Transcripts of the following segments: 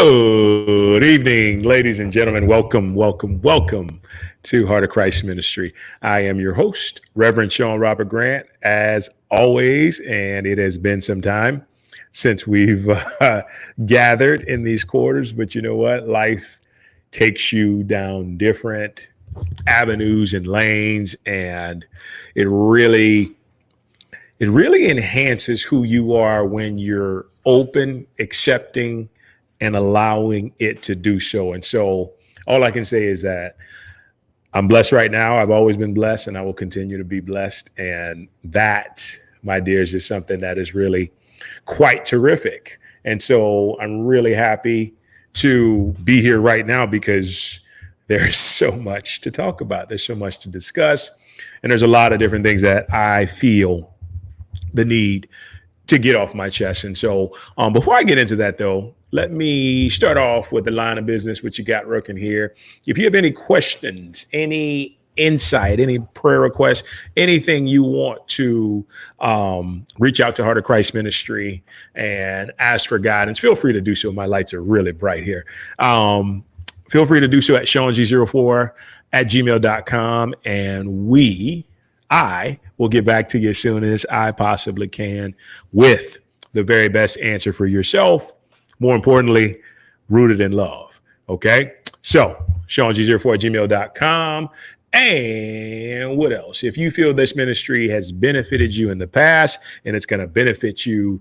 Good evening, ladies and gentlemen. Welcome to Heart of Christ Ministry. I am your host, Reverend Sean Robert Grant, as always, and it has been some time since we've gathered in these quarters. But you know what? Life takes you down different avenues and lanes, and it really enhances who you are when you're open, accepting, and allowing it to do so. And so all I can say is that I'm blessed right now. I've always been blessed, and I will continue to be blessed. And that, my dear, is just something that is really quite terrific. And so I'm really happy to be here right now because there's so much to talk about. There's so much to discuss. And there's a lot of different things that I feel the need to get off my chest. And so before I get into that, though, let me start off with the line of business, which you got working here. If you have any questions, any insight, any prayer requests, anything you want to reach out to Heart of Christ Ministry and ask for guidance, feel free to do so. My lights are really bright here. Feel free to do so at seang04@gmail.com. And I will get back to you as soon as I possibly can with the very best answer for yourself. More importantly, rooted in love. Okay. So seang04@gmail.com. And what else? If you feel this ministry has benefited you in the past and it's going to benefit you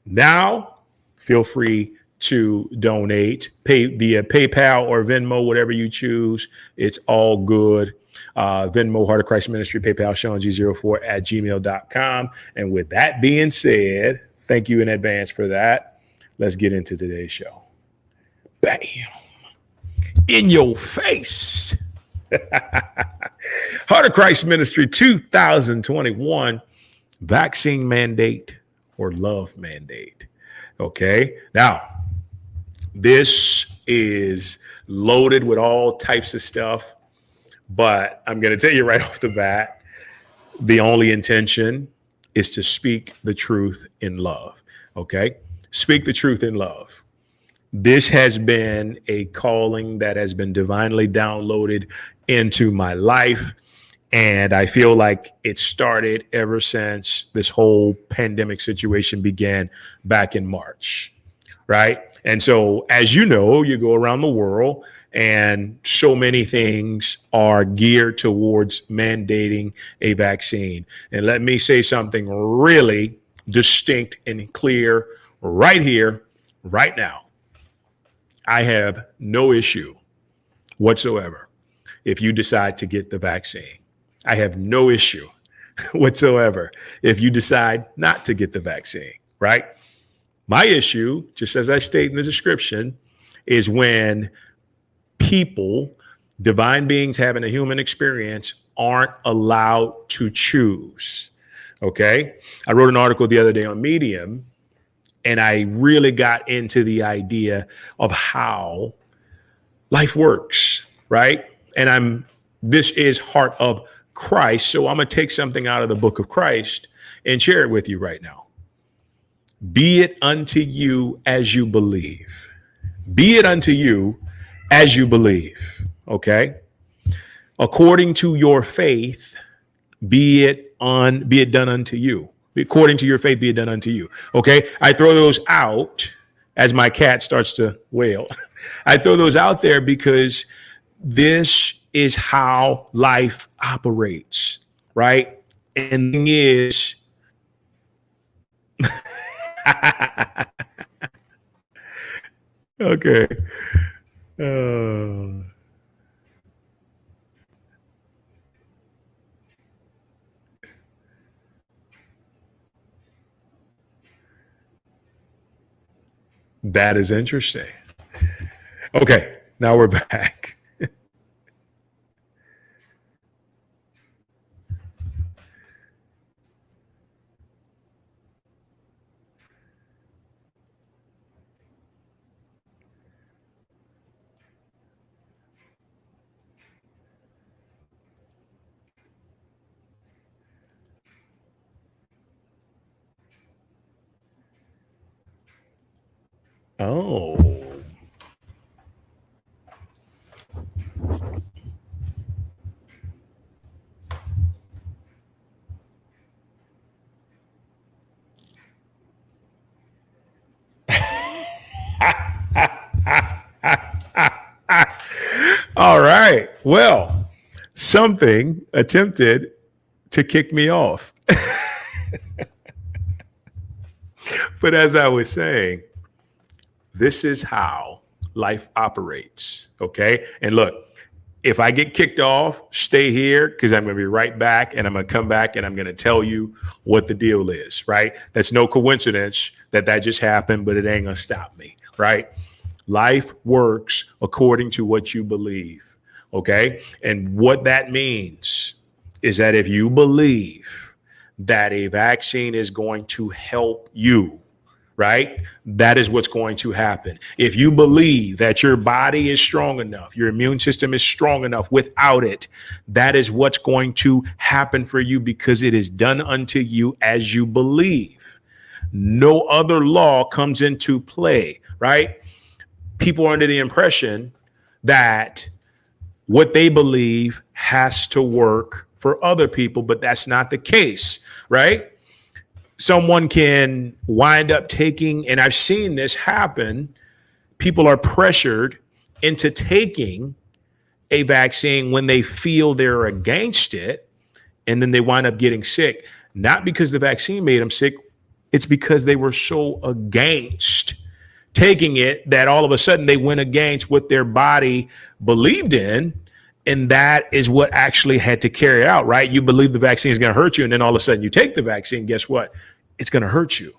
now, feel free to donate, pay via PayPal or Venmo, whatever you choose. It's all good. Venmo, Heart of Christ Ministry, PayPal, seang04@gmail.com. And with that being said, thank you in advance for that. Let's get into today's show. Bam. In your face. Heart of Christ Ministry 2021, vaccine mandate or love mandate. Okay. Now, this is loaded with all types of stuff, but I'm going to tell you right off the bat, the only intention is to speak the truth in love. Okay. Speak the truth in love. This has been a calling that has been divinely downloaded into my life. And I feel like it started ever since this whole pandemic situation began back in March. Right. And so, as you know, you go around the world and so many things are geared towards mandating a vaccine. And let me say something really distinct and clear right here, right now. I have no issue whatsoever if you decide to get the vaccine. I have no issue whatsoever if you decide not to get the vaccine, right? My issue, just as I state in the description, is when people, divine beings having a human experience, aren't allowed to choose. Okay. I wrote an article the other day on Medium, and I really got into the idea of how life works, right? And this is Heart of Christ. So I'm going to take something out of the book of Christ and share it with you right now. Be it unto you as you believe. Be it unto you as you believe. Okay. According to your faith, be it done unto you. According to your faith, be it done unto you. Okay. I throw those out as my cat starts to wail. I throw those out there because this is how life operates. Right. And the thing is, okay. That is interesting. Okay, now we're back. Oh, All right. Well, something attempted to kick me off. But as I was saying, this is how life operates. Okay. And look, if I get kicked off, stay here because I'm going to be right back and I'm going to come back and I'm going to tell you what the deal is, right? That's no coincidence that just happened, but it ain't going to stop me, right? Life works according to what you believe, okay? And what that means is that if you believe that a vaccine is going to help you, right? That is what's going to happen. If you believe that your body is strong enough, your immune system is strong enough without it, that is what's going to happen for you because it is done unto you as you believe. No other law comes into play, right? People are under the impression that what they believe has to work for other people, but that's not the case, right? Someone can wind up taking, and I've seen this happen, people are pressured into taking a vaccine when they feel they're against it, and then they wind up getting sick, not because the vaccine made them sick, it's because they were so against taking it that all of a sudden they went against what their body believed in. And that is what actually had to carry out, right? You believe the vaccine is going to hurt you. And then all of a sudden you take the vaccine. Guess what? It's going to hurt you,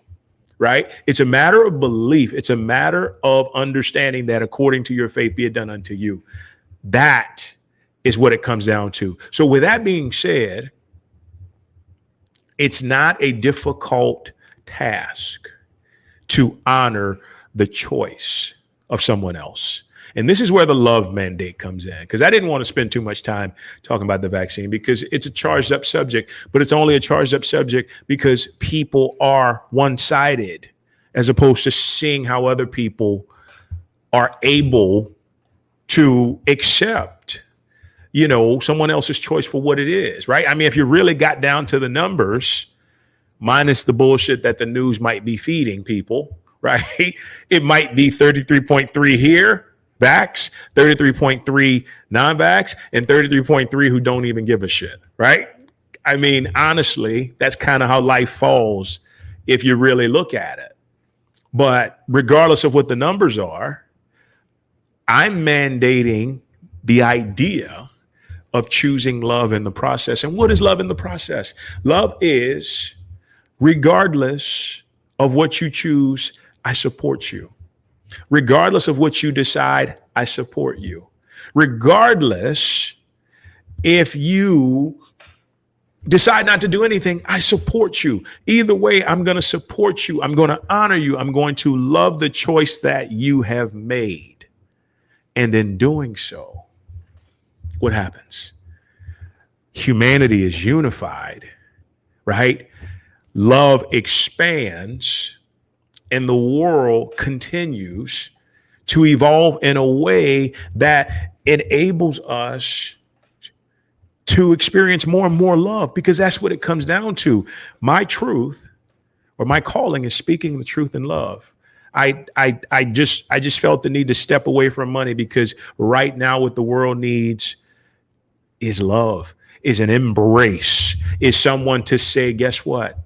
right? It's a matter of belief. It's a matter of understanding that according to your faith, be it done unto you. That is what it comes down to. So with that being said, it's not a difficult task to honor the choice of someone else. And this is where the love mandate comes in, because I didn't want to spend too much time talking about the vaccine because it's a charged up subject, but it's only a charged up subject because people are one-sided as opposed to seeing how other people are able to accept, someone else's choice for what it is, right? I mean, if you really got down to the numbers, minus the bullshit that the news might be feeding people, right? It might be 33.3 here, vax, 33.3 non-vax, and 33.3 who don't even give a shit, right? I mean, honestly, that's kind of how life falls if you really look at it. But regardless of what the numbers are, I'm mandating the idea of choosing love in the process. And what is love in the process? Love is, regardless of what you choose, I support you. Regardless of what you decide, I support you. Regardless if you decide not to do anything, I support you. Either way, I'm going to support you. I'm going to honor you. I'm going to love the choice that you have made. And in doing so, what happens? Humanity is unified, right? Love expands. And the world continues to evolve in a way that enables us to experience more and more love, because that's what it comes down to. My truth, or my calling, is speaking the truth in love. I just felt the need to step away from money, because right now what the world needs is love, is an embrace, is someone to say, guess what?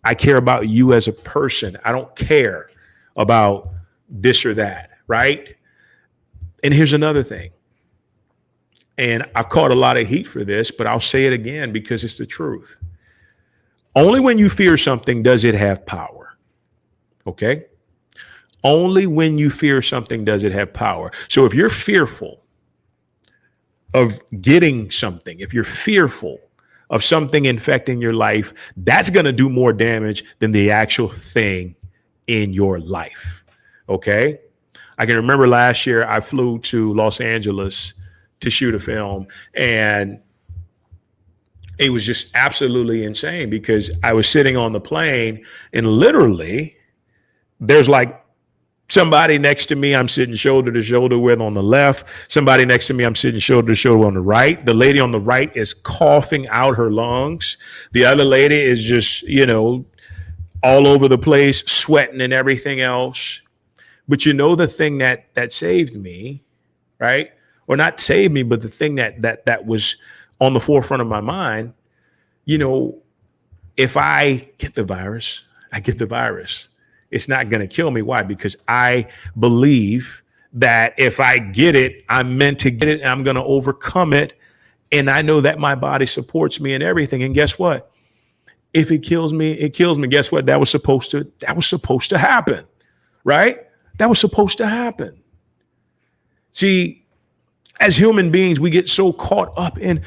I care about you as a person. I don't care about this or that, right? And here's another thing. And I've caught a lot of heat for this, but I'll say it again because it's the truth. Only when you fear something does it have power. Okay? Only when you fear something does it have power. So if you're fearful of getting something, if you're fearful of something infecting your life, that's going to do more damage than the actual thing in your life. Okay. I can remember last year I flew to Los Angeles to shoot a film, and it was just absolutely insane because I was sitting on the plane and literally there's like somebody next to me I'm sitting shoulder to shoulder with on the left. Somebody next to me I'm sitting shoulder to shoulder on the right. The lady on the right is coughing out her lungs. The other lady is just, all over the place, sweating and everything else. But the thing that saved me, right, or not save me, but the thing that was on the forefront of my mind, if I get the virus, I get the virus. It's not going to kill me. Why? Because I believe that if I get it, I'm meant to get it and I'm going to overcome it. And I know that my body supports me and everything. And guess what? If it kills me, it kills me. Guess what? That was supposed to happen, right? That was supposed to happen. See, as human beings, we get so caught up in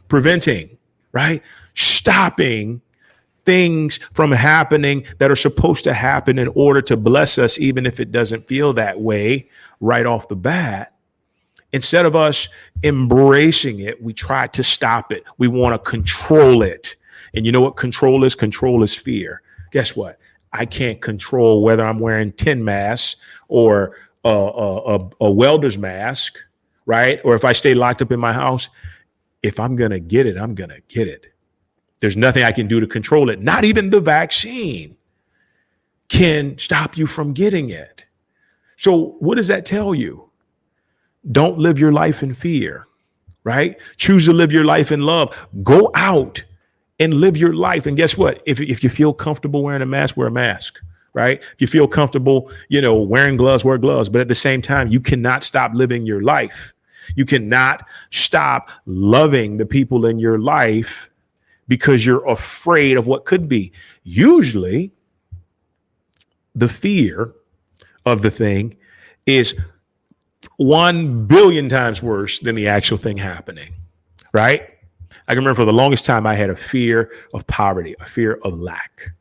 preventing, right? Stopping things from happening that are supposed to happen in order to bless us, even if it doesn't feel that way right off the bat. Instead of us embracing it, we try to stop it. We want to control it. And you know what control is? Control is fear. Guess what? I can't control whether I'm wearing 10 masks or a welder's mask, right? Or if I stay locked up in my house. If I'm going to get it, I'm going to get it. There's nothing I can do to control it. Not even the vaccine can stop you from getting it. So what does that tell you? Don't live your life in fear, right? Choose to live your life in love. Go out and live your life. And guess what? If you feel comfortable wearing a mask, wear a mask, right? If you feel comfortable, wearing gloves, wear gloves. But at the same time, you cannot stop living your life. You cannot stop loving the people in your life because you're afraid of what could be. Usually, the fear of the thing is 1 billion times worse than the actual thing happening, right? I can remember for the longest time, I had a fear of poverty, a fear of lack,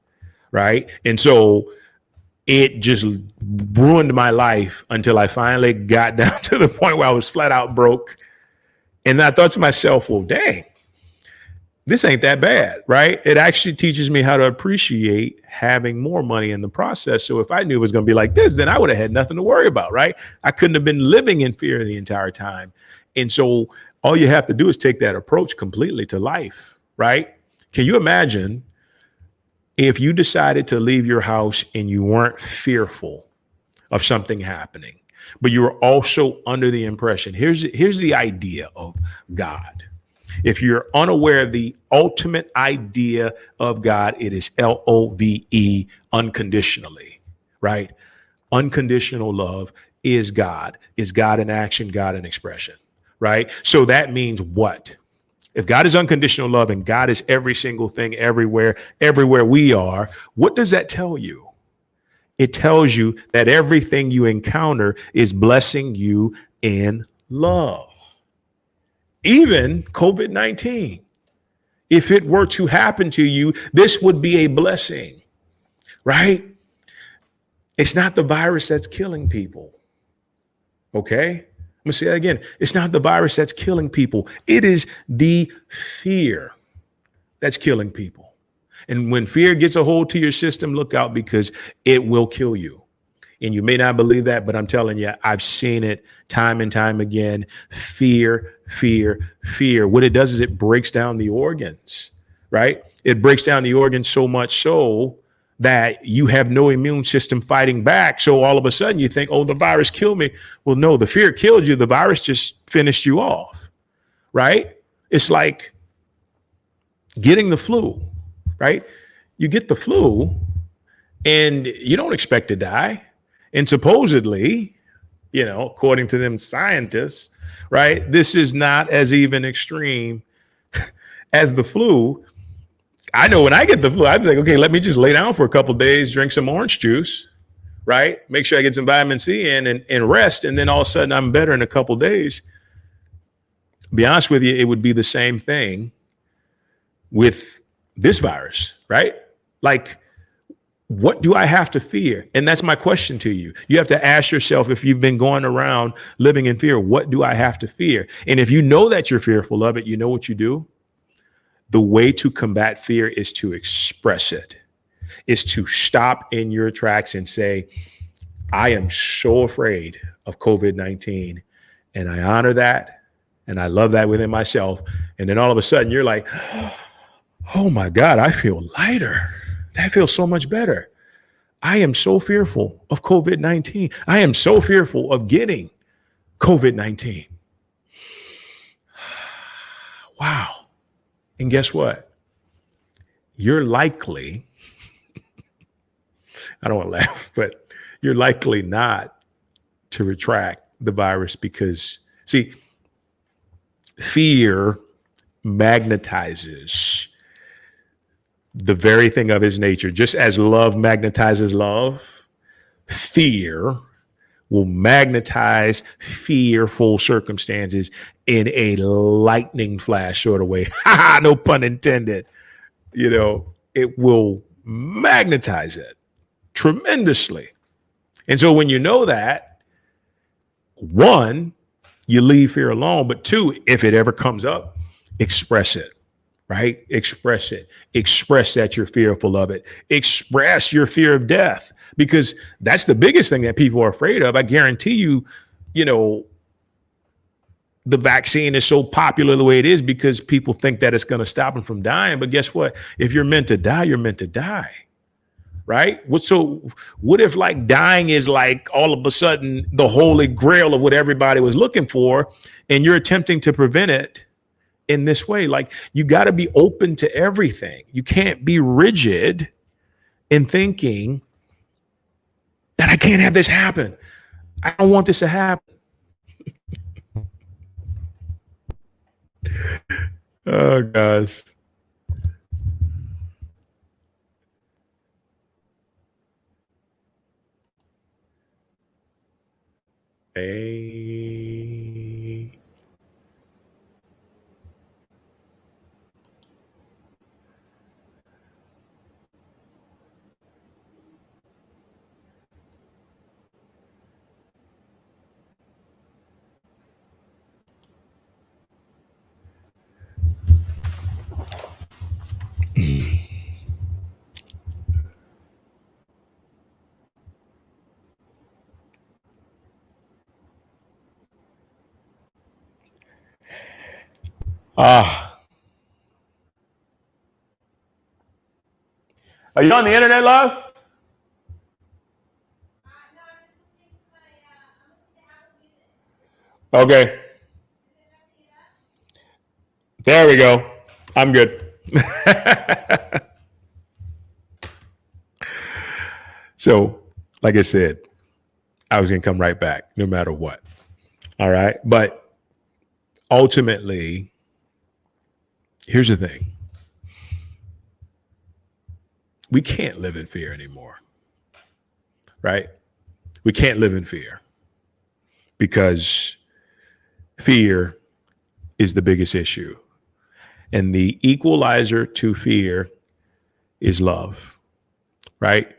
right? And so it just ruined my life until I finally got down to the point where I was flat out broke. And I thought to myself, well, dang, this ain't that bad, right? It actually teaches me how to appreciate having more money in the process. So if I knew it was going to be like this, then I would have had nothing to worry about, right? I couldn't have been living in fear the entire time. And so all you have to do is take that approach completely to life, right? Can you imagine if you decided to leave your house and you weren't fearful of something happening, but you were also under the impression, here's the idea of God. If you're unaware of the ultimate idea of God, it is LOVE, unconditionally, right? Unconditional love is God in action, God in expression, right? So that means what? If God is unconditional love and God is every single thing, everywhere we are, what does that tell you? It tells you that everything you encounter is blessing you in love. Even COVID-19, if it were to happen to you, this would be a blessing, right? It's not the virus that's killing people. Okay? I'm gonna say that again. It's not the virus that's killing people. It is the fear that's killing people. And when fear gets a hold to your system, look out, because it will kill you. And you may not believe that, but I'm telling you, I've seen it time and time again. Fear, fear, fear. What it does is it breaks down the organs, right? It breaks down the organs so much so that you have no immune system fighting back. So all of a sudden you think, oh, the virus killed me. Well, no, the fear killed you. The virus just finished you off, right? It's like getting the flu, right? You get the flu and you don't expect to die. And supposedly, according to them scientists, right, this is not as even extreme as the flu. I know when I get the flu, I'm like, okay, let me just lay down for a couple of days, drink some orange juice, right? Make sure I get some vitamin C in and rest. And then all of a sudden I'm better in a couple of days. To be honest with you, it would be the same thing with this virus, right? Like, what do I have to fear? And that's my question to you. You have to ask yourself, if you've been going around living in fear, what do I have to fear? And if you know that you're fearful of it, you know what you do? The way to combat fear is to express it, is to stop in your tracks and say, I am so afraid of COVID-19. And I honor that. And I love that within myself. And then all of a sudden you're like, oh my God, I feel lighter. That feels so much better. I am so fearful of COVID-19. I am so fearful of getting COVID-19. Wow. And guess what? You're likely, I don't want to laugh, but you're likely not to retract the virus because, see, fear magnetizes the very thing of his nature. Just as love magnetizes love, fear will magnetize fearful circumstances in a lightning flash sort of way. No pun intended. You know, it will magnetize it tremendously. And so when you know that, one, you leave fear alone, but two, if it ever comes up, express it, right? Express it. Express that you're fearful of it. Express your fear of death, because that's the biggest thing that people are afraid of. I guarantee you, you know, the vaccine is so popular the way it is because people think that it's going to stop them from dying. But guess what? If you're meant to die, you're meant to die. Right? What if like dying is like all of a sudden the holy grail of what everybody was looking for, and you're attempting to prevent it in this way? Like, you got to be open to everything. You can't be rigid in thinking that I can't have this happen. I don't want this to happen. Oh, gosh. Hey. Are you on the internet, love? Okay. There we go. I'm good. So, like I said, I was going to come right back no matter what. All right. But ultimately, here's the thing. We can't live in fear anymore. Right? We can't live in fear because fear is the biggest issue. And the equalizer to fear is love. Right?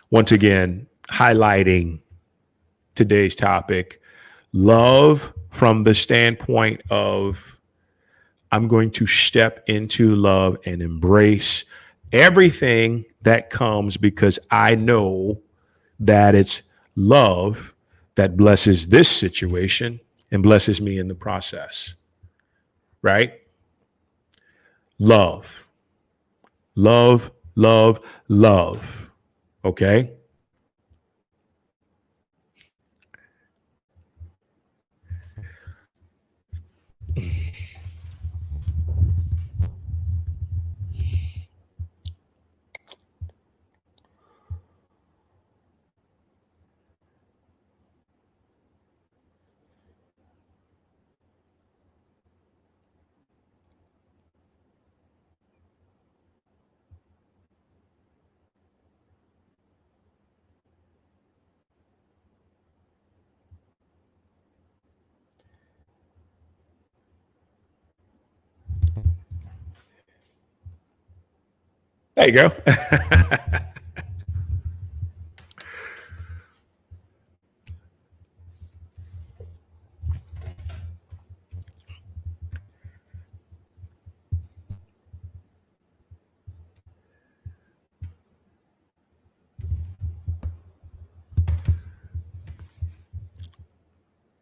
Once again, highlighting today's topic, love from the standpoint of I'm going to step into love and embrace everything that comes because I know that it's love that blesses this situation and blesses me in the process. Right? Love, love, love, love. Okay? There you go.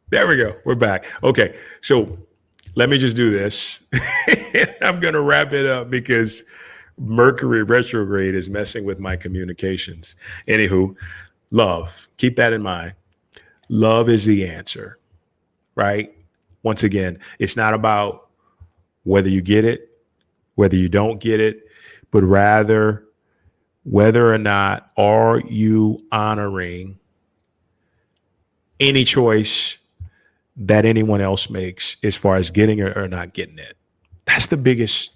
There we go. We're back. Okay. So let me just do this. I'm going to wrap it up because Mercury retrograde is messing with my communications. Anywho, love. Keep that in mind. Love is the answer, right? Once again, it's not about whether you get it, whether you don't get it, but rather whether or not are you honoring any choice that anyone else makes as far as getting it or not getting it. That's the biggest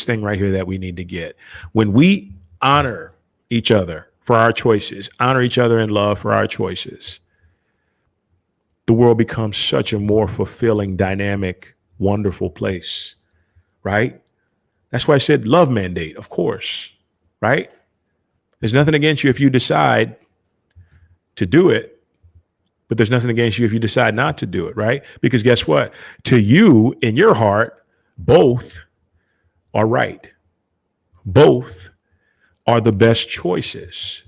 thing right here that we need to get. When we honor each other for our choices, honor each other in love for our choices, the world becomes such a more fulfilling, dynamic, wonderful place, right? That's why I said love mandate, of course, right? There's nothing against you if you decide to do it, but there's nothing against you if you decide not to do it, right? Because guess what? To you, in your heart, both are right. Both are the best choices.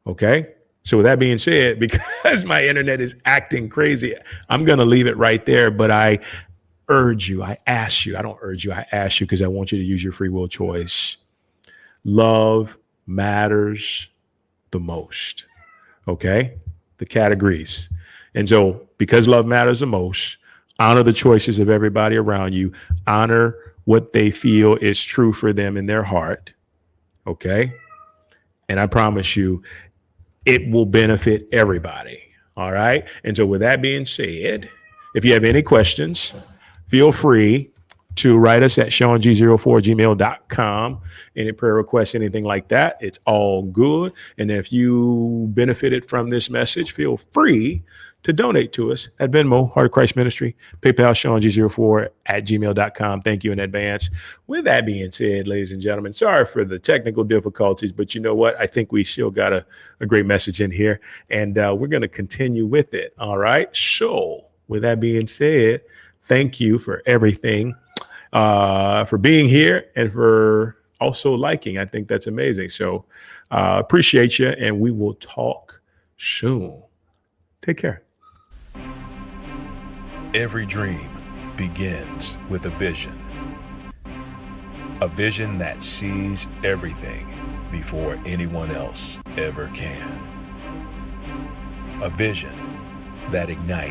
Okay? So with that being said, because my internet is acting crazy, I'm going to leave it right there, but I urge you, I ask you, I don't urge you, I ask you because I want you to use your free will choice. Love matters the most. Okay? The categories. And so because love matters the most, honor the choices of everybody around you, honor what they feel is true for them in their heart. Okay? And I promise you, it will benefit everybody. All right? And so with that being said, if you have any questions, feel free to write us at SeanG04@gmail.com. Any prayer requests, anything like that, it's all good. And if you benefited from this message, feel free to donate to us at Venmo, Heart of Christ Ministry, PayPal, SeanG04@gmail.com. Thank you in advance. With that being said, ladies and gentlemen, sorry for the technical difficulties, but you know what? I think we still got a great message in here, and we're going to continue with it. All right. So with that being said, thank you for everything. For being here and for also liking. I think that's amazing. So appreciate you, and we will talk soon. Take care. Every dream begins with a vision that sees everything before anyone else ever can. A vision that ignites